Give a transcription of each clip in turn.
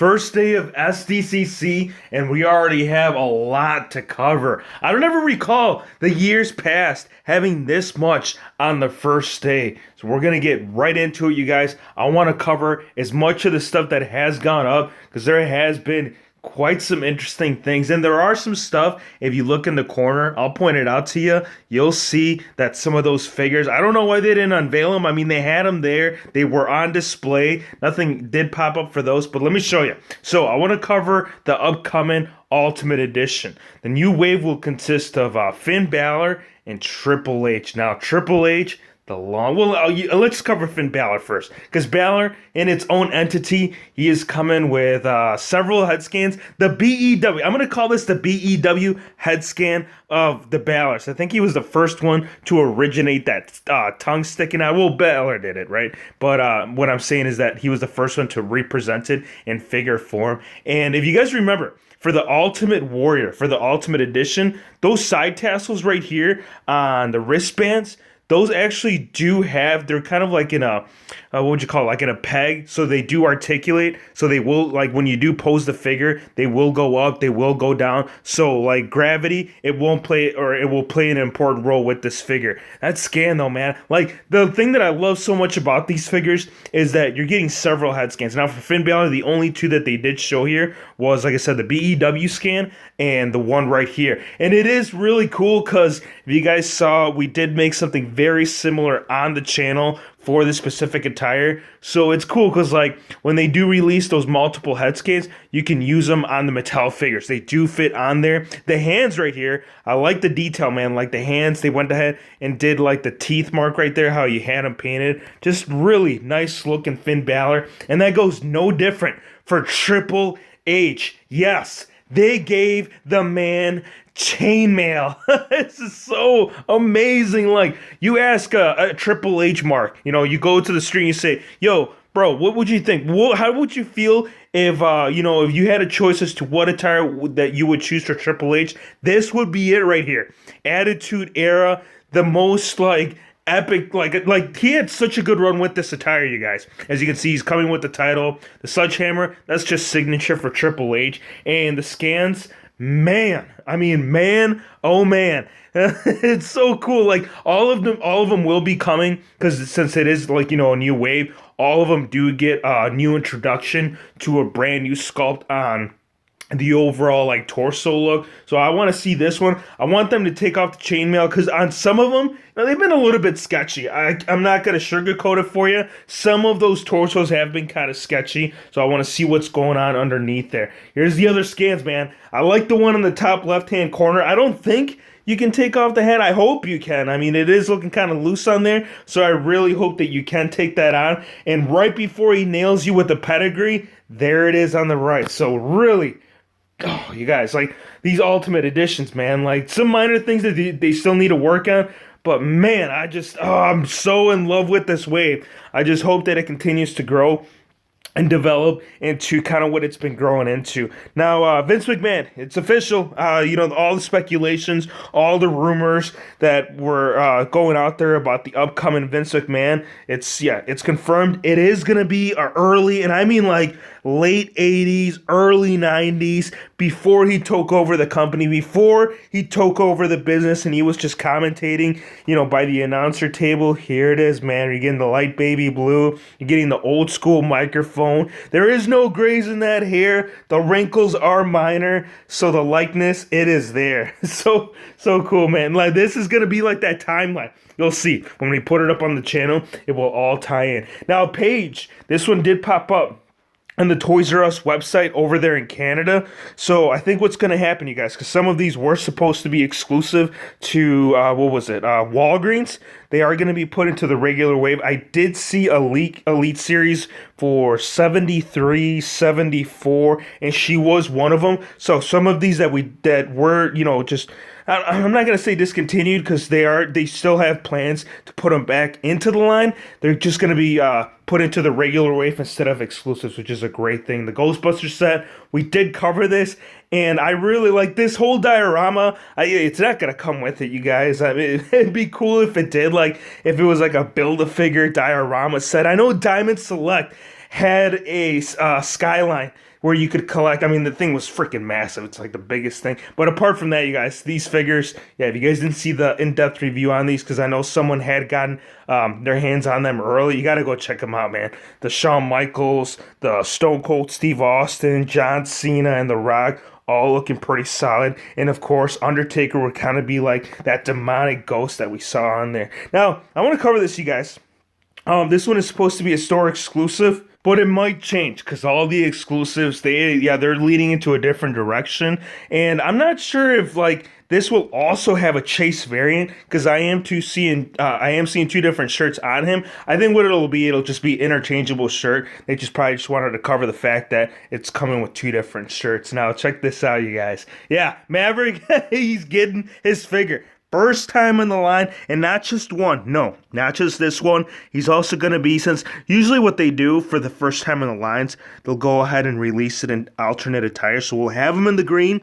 First day of Sdcc, and we already have a lot to cover. I don't ever recall the years past having this much on the first day. So we're going to get right into it, you guys. I want to cover as much of the stuff that has gone up because there has been quite some interesting things, and there are some stuff, if you look in the corner, I'll point it out to you, you'll see that some of those figures, I don't know why they didn't unveil them. I mean, they had them there, they were on display, nothing did pop up for those, but let me show you. So I want to cover the upcoming Ultimate Edition. The new wave will consist of Finn Balor and Triple H. Now Triple H, let's cover Finn Balor first, because Balor, in its own entity, he is coming with several head scans. The BEW, I'm going to call this the BEW head scan of the Balors. I think he was the first one to originate that tongue sticking out. Well, Balor did it, right? But what I'm saying is that he was the first one to represent it in figure form. And if you guys remember, for the Ultimate Warrior, for the Ultimate Edition, those side tassels right here on the wristbands, those actually do have, they're kind of like in a, what would you call it, like in a peg, so they do articulate, so they will, like when you do pose the figure, they will go up, they will go down, so like gravity, it won't play, or it will play an important role with this figure. That scan though, man, like the thing that I love so much about these figures is that you're getting several head scans. Now for Finn Balor, the only two that they did show here was, like I said, the BEW scan and the one right here. And it is really cool because if you guys saw, we did make something very similar on the channel for this specific attire. So it's cool because like when they do release those multiple head scans, you can use them on the Mattel figures. They do fit on there. The hands right here, I like the detail, man. Like the hands, they went ahead and did like the teeth mark right there, how you had them painted. Just really nice looking Finn Balor. And that goes no different for Triple H. Yes, they gave the man chainmail. This is so amazing. Like, you ask a Triple H mark, you know, you go to the street and you say, yo, bro, what would you think? How would you feel if, if you had a choice as to what attire that you would choose for Triple H? This would be it right here. Attitude Era, the most, like, epic, like he had such a good run with this attire, you guys. As you can see, he's coming with the title. The sledgehammer, that's just signature for Triple H. And the scans, man, oh man. It's so cool. Like all of them will be coming because since it is like, a new wave, all of them do get a new introduction to a brand new sculpt on the overall like torso look. So I want to see this one. I want them to take off the chainmail because on some of them, they've been a little bit sketchy. I'm not going to sugarcoat it for you. Some of those torsos have been kind of sketchy. So I want to see what's going on underneath there. Here's the other scans, man. I like the one in the top left-hand corner. I don't think you can take off the head. I hope you can. I mean, it is looking kind of loose on there. So I really hope that you can take that on. And right before he nails you with the pedigree, there it is on the right. So really, oh, you guys, like these Ultimate Editions, man, like some minor things that they still need to work on. But man, I'm so in love with this wave. I just hope that it continues to grow and develop into kind of what it's been growing into. Now, Vince McMahon, it's official. All the speculations, all the rumors that were going out there about the upcoming Vince McMahon, it's confirmed. It is going to be early, and I mean like late 80s, early 90s, before he took over the company, before he took over the business, and he was just commentating, by the announcer table. Here it is, man. You're getting the light baby blue. You're getting the old school microphone. There is no grays in that hair. The wrinkles are minor, so the likeness, it is there. So cool, man. Like, this is going to be like that timeline. You'll see. When we put it up on the channel, it will all tie in. Now, Paige, this one did pop up on the Toys R Us website over there in Canada. So I think what's going to happen, you guys, because some of these were supposed to be exclusive to, Walgreens. They are going to be put into the regular wave. I did see Elite Series for 73, 74, and she was one of them. So some of these that were, just, I'm not going to say discontinued because they still have plans to put them back into the line. They're just going to be put into the regular wave instead of exclusives, which is a great thing. The Ghostbusters set, we did cover this, and I really like this whole diorama. It's not going to come with it, you guys. I mean, it'd be cool if it did, like if it was like a Build-A-Figure diorama set. I know Diamond Select had a Skyline where you could collect. I mean, the thing was freaking massive. It's like the biggest thing. But apart from that, you guys, these figures, yeah, if you guys didn't see the in-depth review on these, because I know someone had gotten their hands on them early, you got to go check them out, man. The Shawn Michaels, the Stone Cold Steve Austin, John Cena, and The Rock, all looking pretty solid. And of course, Undertaker would kind of be like that demonic ghost that we saw on there. Now, I want to cover this, you guys. This one is supposed to be a store exclusive, but it might change because all the exclusives, they're leading into a different direction. And I'm not sure if like this will also have a Chase variant, because I am seeing two different shirts on him. I think what it'll just be interchangeable shirt. They probably just wanted to cover the fact that it's coming with two different shirts. Now check this out, you guys. Yeah, Maverick, he's getting his figure. First time in the line, and not just one. No, not just this one. He's also going to be, since usually what they do for the first time in the lines, they'll go ahead and release it in alternate attire. So we'll have him in the green,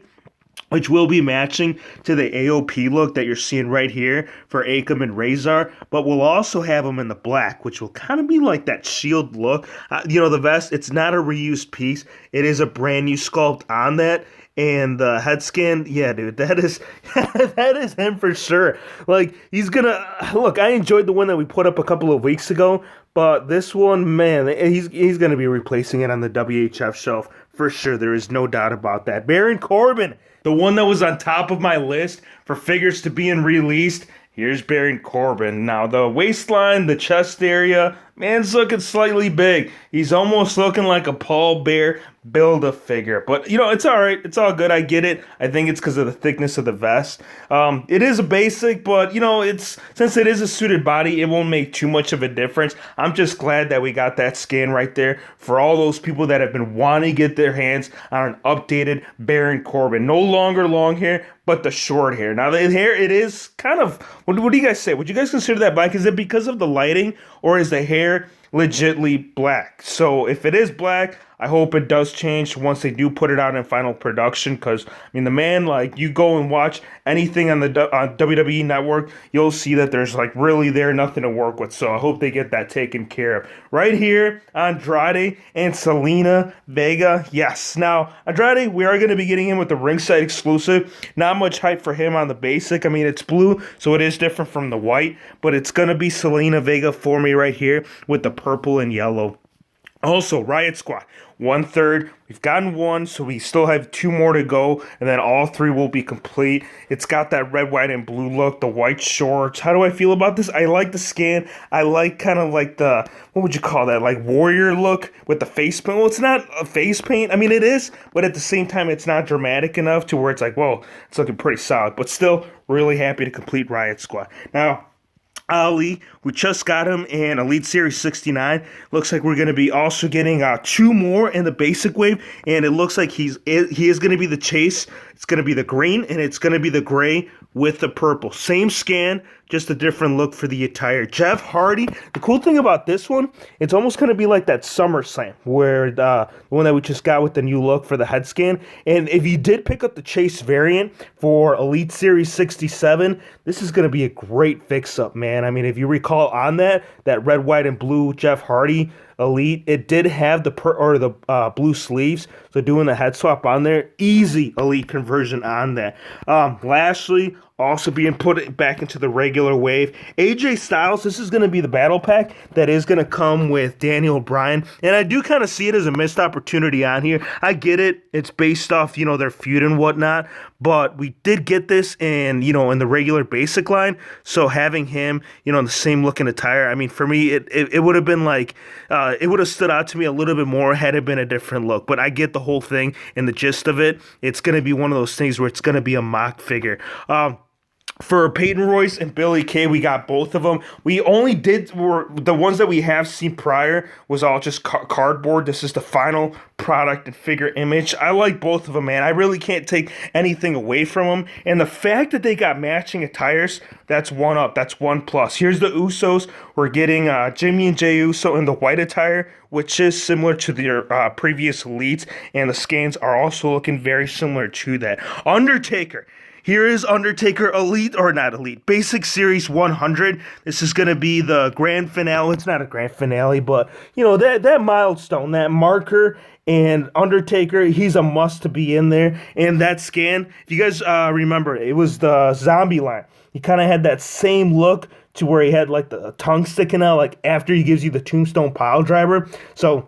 which will be matching to the AOP look that you're seeing right here for Akam and Razor. But we'll also have him in the black, which will kind of be like that Shield look. The vest, it's not a reused piece. It is a brand new sculpt on that. And the head scan, yeah, dude, that is that is him for sure. Like, he's gonna look. I enjoyed the one that we put up a couple of weeks ago, but this one, man, he's gonna be replacing it on the WHF shelf for sure. There is no doubt about that. Baron Corbin, the one that was on top of my list for figures to be released. Here's Baron Corbin. Now, the waistline, the chest area, man's looking slightly big. He's almost looking like a Paul Bear Build-A-Figure. But, it's all right. It's all good. I get it. I think it's because of the thickness of the vest. It is a basic, but, since it is a suited body, it won't make too much of a difference. I'm just glad that we got that scan right there for all those people that have been wanting to get their hands on an updated Baron Corbin. No longer long hair, but the short hair. Now, the hair, it is kind of, what do you guys say? Would you guys consider that black? Is it because of the lighting, or is the hair legitly black? So if it is black, I hope it does change once they do put it out in final production, because the man, like, you go and watch anything on the WWE Network, you'll see that there's like really nothing to work with. So I hope they get that taken care of. Right here, Andrade and Selena, Vega, yes. Now, Andrade, we are going to be getting him with the ringside exclusive. Not much hype for him on the basic. It's blue, so it is different from the white, but it's going to be Selena Vega for me right here with the purple and yellow. Also, Riot Squad, 1/3. We've gotten one, so we still have two more to go, and then all three will be complete. It's got that red, white, and blue look, the white shorts. How do I feel about this? I like the scan. I like kind of like the, what would you call that, like warrior look with the face paint. Well, it's not a face paint. It is, but at the same time, it's not dramatic enough to where it's like, whoa, it's looking pretty solid. But still, really happy to complete Riot Squad. Now, Ali, we just got him in Elite Series 69. Looks like we're going to be also getting two more in the basic wave, and it looks like he is going to be the Chase. It's going to be the green, and it's going to be the gray with the purple. Same scan, just a different look for the attire. Jeff Hardy, the cool thing about this one, it's almost going to be like that SummerSlam, where the one that we just got with the new look for the head scan. And if you did pick up the Chase variant for Elite Series 67, this is going to be a great fix-up, man. If you recall on that red, white, and blue Jeff Hardy Elite, it did have the blue sleeves, so doing the head swap on there, easy Elite conversion on that. Lashley also being put back into the regular wave. AJ Styles, this is going to be the battle pack that is going to come with Daniel Bryan, and I do kind of see it as a missed opportunity on here. I get it, it's based off their feud and whatnot, but we did get this in in the regular basic line, so having him in the same looking attire, for me it would have been like it would have stood out to me a little bit more had it been a different look. But I get the whole thing and the gist of it. It's going to be one of those things where it's going to be a mock figure. For Peyton Royce and Billy Kay, we got both of them. We only were the ones that we have seen prior was all just cardboard. This is the final product and figure image. I like both of them, man. I really can't take anything away from them. And the fact that they got matching attires, that's one up. That's one plus. Here's the Usos. We're getting Jimmy and Jey Uso in the white attire, which is similar to their previous Elites. And the scans are also looking very similar to that. Undertaker. Here is Undertaker Elite, or not Elite, Basic Series 100. This is going to be the grand finale. It's not a grand finale, but, that milestone, that marker. And Undertaker, he's a must to be in there. And that scan, if you guys remember, it was the zombie line. He kind of had that same look to where he had like the tongue sticking out, like after he gives you the tombstone pile driver. So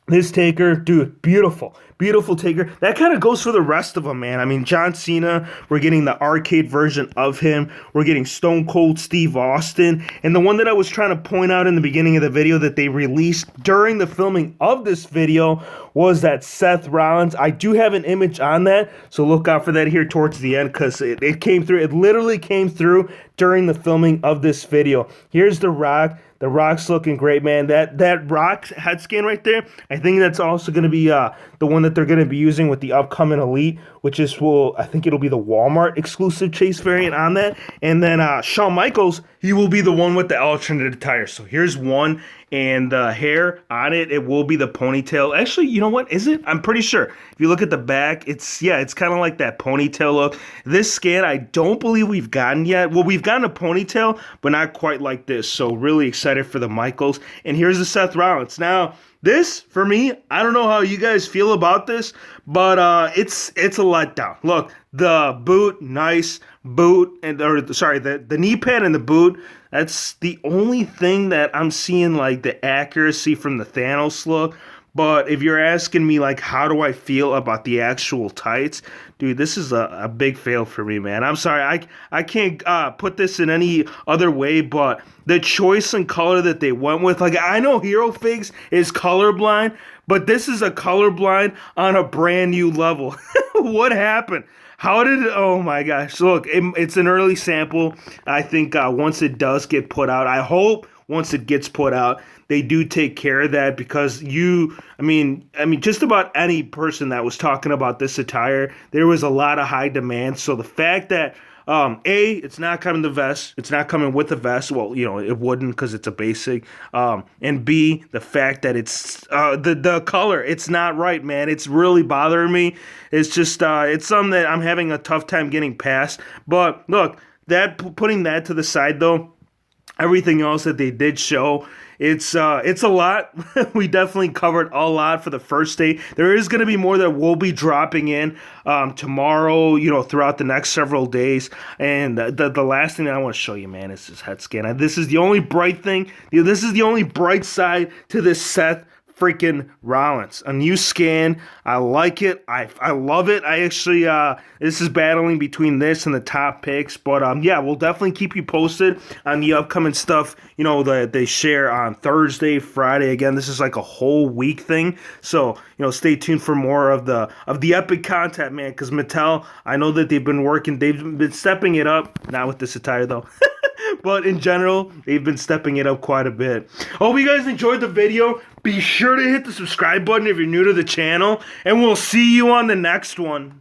this Taker, dude, beautiful. Beautiful Taker. That kind of goes for the rest of them, man. I mean, John Cena, we're getting the arcade version of him. We're getting Stone Cold Steve Austin. And the one that I was trying to point out in the beginning of the video that they released during the filming of this video was that Seth Rollins. I do have an image on that, so look out for that here towards the end because it came through. It literally came through during the filming of this video. Here's The Rock. The Rock's looking great, man. That Rock head scan right there, I think that's also going to be the one that they're going to be using with the upcoming Elite, which is, I think it'll be the Walmart exclusive chase variant on that. And then Shawn Michaels, he will be the one with the alternate attire. So here's one, and the hair on it, it will be the ponytail. Actually, you know what? Is it? I'm pretty sure. If you look at the back, it's kind of like that ponytail look. This scan, I don't believe we've gotten yet. Well, we've gotten a ponytail, but not quite like this. So really excited for the Michaels. And here's the Seth Rollins. Now, this, for me, I don't know how you guys feel about this, but it's a letdown. Look, the boot, nice boot, the knee pad and the boot, that's the only thing that I'm seeing, like, the accuracy from the Thanos look. But if you're asking me, like, how do I feel about the actual tights, dude, this is a big fail for me, man. I'm sorry. I can't put this in any other way, but the choice and color that they went with, like, I know Hero Figs is colorblind, but this is a colorblind on a brand new level. What happened? How did it, oh my gosh. Look, it's an early sample. I think once it does get put out, I hope once it gets put out, they do take care of that because I mean, just about any person that was talking about this attire, there was a lot of high demand. So the fact that, it's not coming the vest, it's not coming with the vest. Well, you know, it wouldn't because it's a basic. And B, the fact that it's, the color, it's not right, man. It's really bothering me. It's just, it's something that I'm having a tough time getting past. But look, putting that to the side though, everything else that they did show, it's a lot. We definitely covered a lot for the first day. There is going to be more that will be dropping in tomorrow, you know, throughout the next several days. And the last thing that I want to show you, man, is this head scan. And this is the only bright thing. This is the only bright side to this Seth freaking Rollins. A new scan. I like it. I love it. I actually, this is battling between this and the top picks. But yeah, we'll definitely keep you posted on the upcoming stuff, you know, that they share on Thursday, Friday. Again, this is like a whole week thing. So, you know, stay tuned for more of the epic content, man. Because Mattel, I know that they've been stepping it up. Not with this attire, though. But in general, they've been stepping it up quite a bit. Hope you guys enjoyed the video. Be sure to hit the subscribe button if you're new to the channel. And we'll see you on the next one.